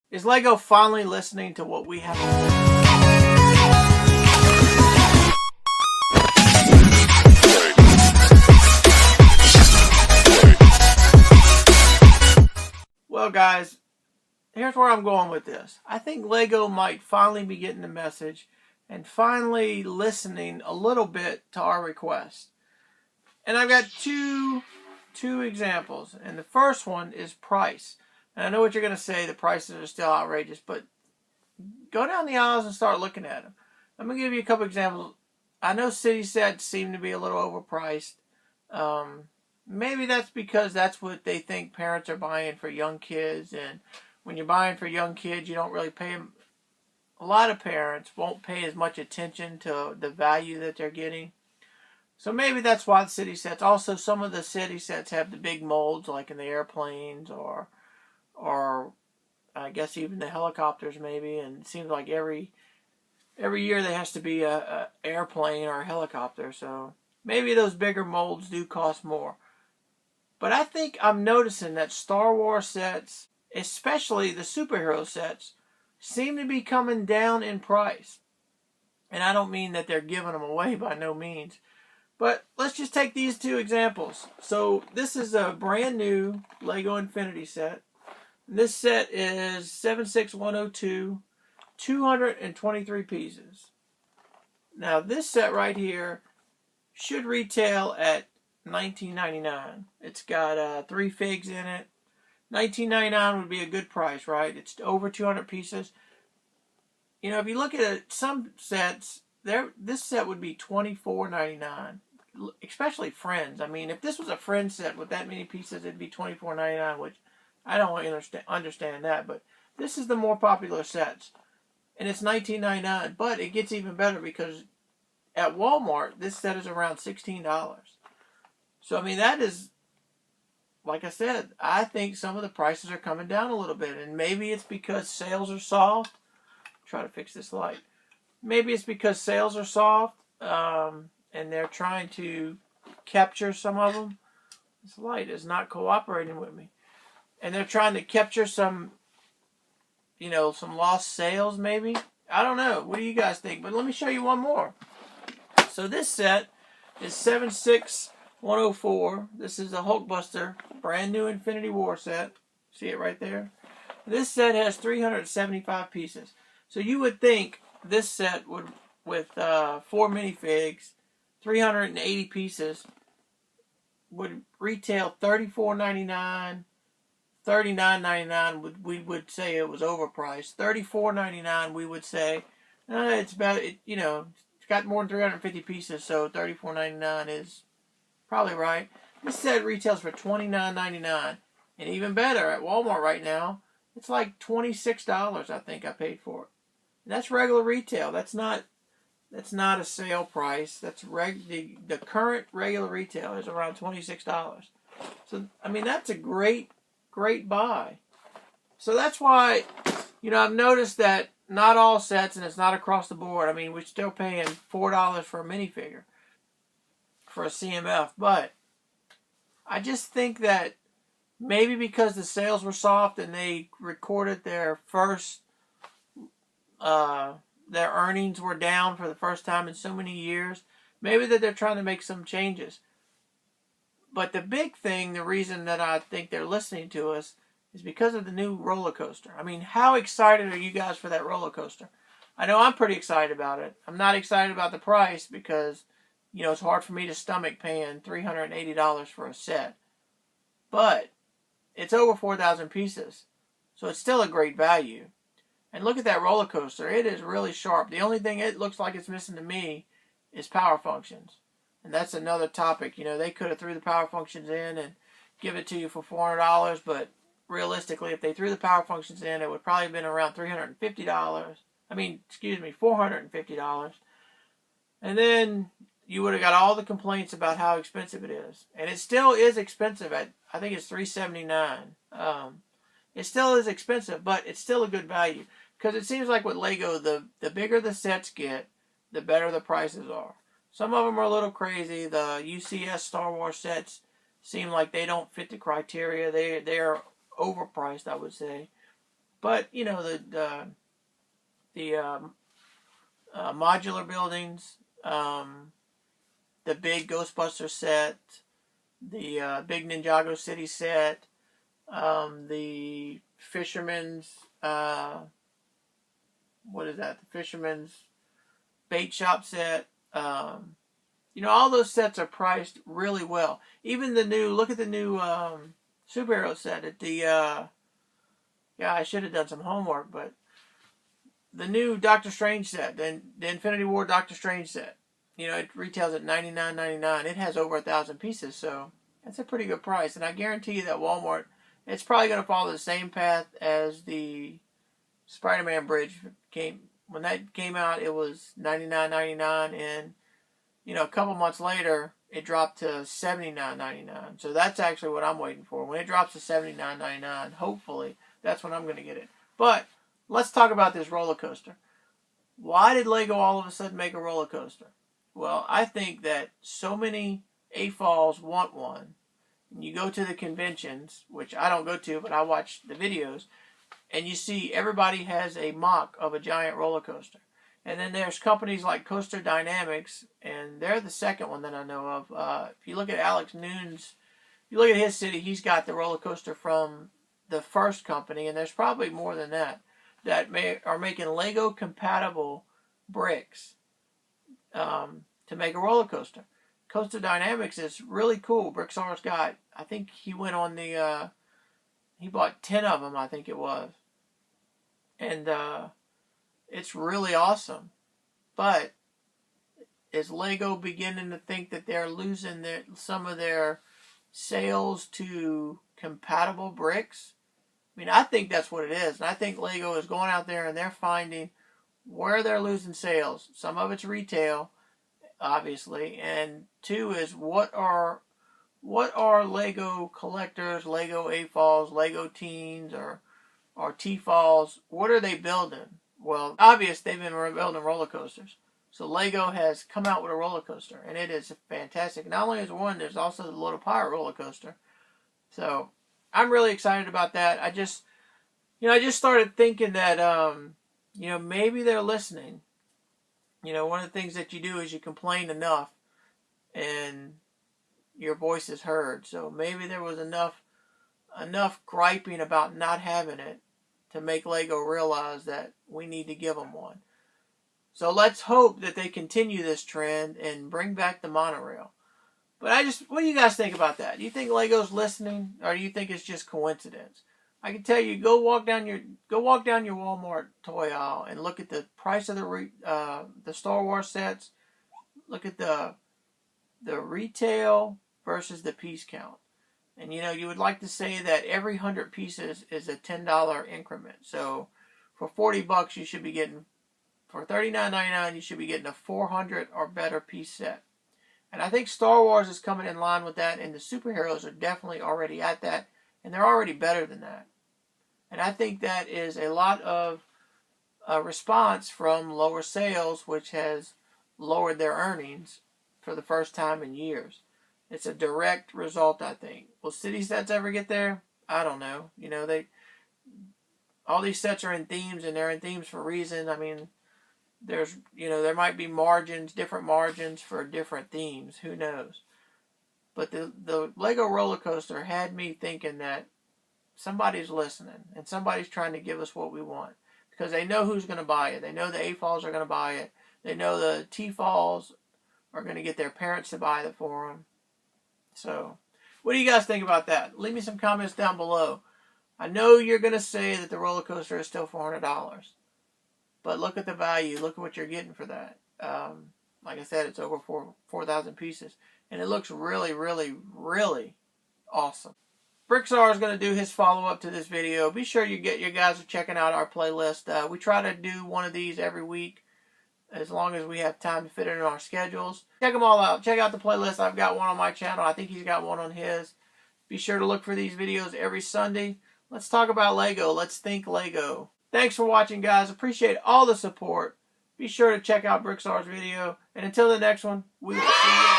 Is Lego finally listening to what we have? Well, guys, here's where I'm going with this. I think Lego might finally be getting the message and finally listening a little bit to our request. And I've got two examples. And the first one is price. And I know what you're going to say, the prices are still outrageous, but go down the aisles and start looking at them. I'm going to give you a couple examples. I know city sets seem to be a little overpriced. Maybe that's because that's what they think parents are buying for young kids. And when you're buying for young kids, you don't really pay them. A lot of parents won't pay as much attention to the value that they're getting. So maybe that's why the city sets. Also, some of the city sets have the big molds, like in the airplanes or I guess even the helicopters maybe. And it seems like every year there has to be a airplane or a helicopter. So maybe those bigger molds do cost more. But I think I'm noticing that Star Wars sets, especially the superhero sets, seem to be coming down in price. And I don't mean that they're giving them away, by no means. But let's just take these two examples. So this is a brand new Lego Infinity set. This set is 76102, 223 pieces. Now this set right here should retail at $19.99. It's got 3 figs in it. $19.99 would be a good price, right? It's over 200 pieces. You know, if you look at it, some sets, this set would be $24.99. Especially Friends. I mean, if this was a Friends set with that many pieces, it'd be $24.99, which I don't understand that. But this is the more popular sets, and it's $19.99. But it gets even better because at Walmart, this set is around $16. So I mean, that is, like I said, I think some of the prices are coming down a little bit, and maybe it's because sales are soft. Try to fix this light. Maybe it's because sales are soft. And they're trying to capture some of them. This light is not cooperating with me. And they're trying to capture some, some lost sales maybe. I don't know. What do you guys think? But let me show you one more. So this set is 76104. This is a Hulkbuster, brand new Infinity War set. See it right there? This set has 375 pieces. So you would think this set would, with 4 minifigs, 380 pieces, would retail $34.99, $39.99. We would say it was overpriced. $34.99 we would say it's about it. It's got more than 350 pieces, so $34.99 is probably right. This set retails for $29.99, and even better at Walmart right now, it's like $26. I think I paid for it. And that's regular retail. That's not a sale price. That's the current regular retail is around $26. So I mean, that's a great buy. So that's why I've noticed that not all sets, and it's not across the board. I mean, we're still paying $4 for a minifigure for a CMF, but I just think that maybe because the sales were soft and they recorded their first their earnings were down for the first time in so many years. Maybe that they're trying to make some changes. But the big thing, the reason that I think they're listening to us is because of the new roller coaster. I mean, how excited are you guys for that roller coaster? I know I'm pretty excited about it. I'm not excited about the price because, it's hard for me to stomach paying $380 for a set. But it's over 4,000 pieces. So it's still a great value. And look at that roller coaster. It is really sharp. The only thing it looks like it's missing to me is power functions. And that's another topic. They could have threw the power functions in and give it to you for $400. But realistically, if they threw the power functions in, it would probably have been around $450. And then you would have got all the complaints about how expensive it is. And it still is expensive I think it's $379. It still is expensive, but it's still a good value. Because it seems like with Lego, the bigger the sets get, the better the prices are. Some of them are a little crazy. The UCS Star Wars sets seem like they don't fit the criteria. They are overpriced, I would say. But you know, the modular buildings, the big Ghostbuster set, the big Ninjago City set, the Fisherman's, what is that? The Fisherman's bait shop set. You know, all those sets are priced really well. Even the new, look at the new superhero set at the, yeah, I should have done some homework, but the new Doctor Strange set, the Infinity War Doctor Strange set, you know, it retails at $99.99. It has over 1,000 pieces, so that's a pretty good price. And I guarantee you that Walmart, it's probably going to follow the same path as the Spider-Man bridge came. When that came out, it was $99.99, and you know, a couple months later, it dropped to $79.99. So that's actually what I'm waiting for. When it drops to $79.99, hopefully, that's when I'm going to get it. But let's talk about this roller coaster. Why did Lego all of a sudden make a roller coaster? Well, I think that so many AFOLs want one. And you go to the conventions, which I don't go to, but I watch the videos, and you see everybody has a mock of a giant roller coaster. And then there's companies like Coaster Dynamics, and they're the second one that I know of. If you look at Alex Noon's, if you look at his city, he's got the roller coaster from the first company, and there's probably more than that, that are making Lego compatible bricks to make a roller coaster. Coaster Dynamics is really cool. Bricktsar's got, I think he went on the, he bought 10 of them, I think it was. And it's really awesome. But is Lego beginning to think that they're losing some of their sales to compatible bricks? I mean, I think that's what it is. And I think Lego is going out there and they're finding where they're losing sales. Some of it's retail, obviously. And two is what are Lego collectors, Lego AFOLs, Lego teens, or T-Falls, what are they building? Well, obvious they've been building roller coasters. So Lego has come out with a roller coaster, and it is fantastic. Not only is one, there's also the Little Pirate roller coaster. So I'm really excited about that. I just started thinking that, you know, maybe they're listening. You know, one of the things that you do is you complain enough, and your voice is heard. So maybe there was enough griping about not having it to make Lego realize that we need to give them one. So let's hope that they continue this trend and bring back the monorail. But what do you guys think about that? Do you think Lego's listening, or do you think it's just coincidence? I can tell you, go walk down your Walmart toy aisle and look at the price of the Star Wars sets. Look at the retail versus the piece count. And you know, you would like to say that every 100 pieces is a $10 increment. So for $40 you should be getting, for $39.99 you should be getting a 400 or better piece set. And I think Star Wars is coming in line with that, and the superheroes are definitely already at that, and they're already better than that. And I think that is a lot of a response from lower sales, which has lowered their earnings for the first time in years. It's a direct result, I think. Will city sets ever get there? I don't know. You know, all these sets are in themes, and they're in themes for a reason. I mean, there might be different margins for different themes. Who knows? But the Lego roller coaster had me thinking that somebody's listening, and somebody's trying to give us what we want, because they know who's going to buy it. They know the AFOLs are going to buy it. They know the T-Falls are going to get their parents to buy it for them. So, what do you guys think about that? Leave me some comments down below. I know you're going to say that the roller coaster is still $400. But look at the value. Look at what you're getting for that. Like I said, it's over 4,000 pieces. And it looks really, really, really awesome. Bricktsar is going to do his follow-up to this video. Be sure you guys are checking out our playlist. We try to do one of these every week, as long as we have time to fit it in our schedules. Check them all out. Check out the playlist. I've got one on my channel. I think he's got one on his. Be sure to look for these videos every Sunday. Let's talk about Lego. Let's think Lego. Thanks for watching, guys. Appreciate all the support. Be sure to check out Bricktsar's video. And until the next one, we will see you.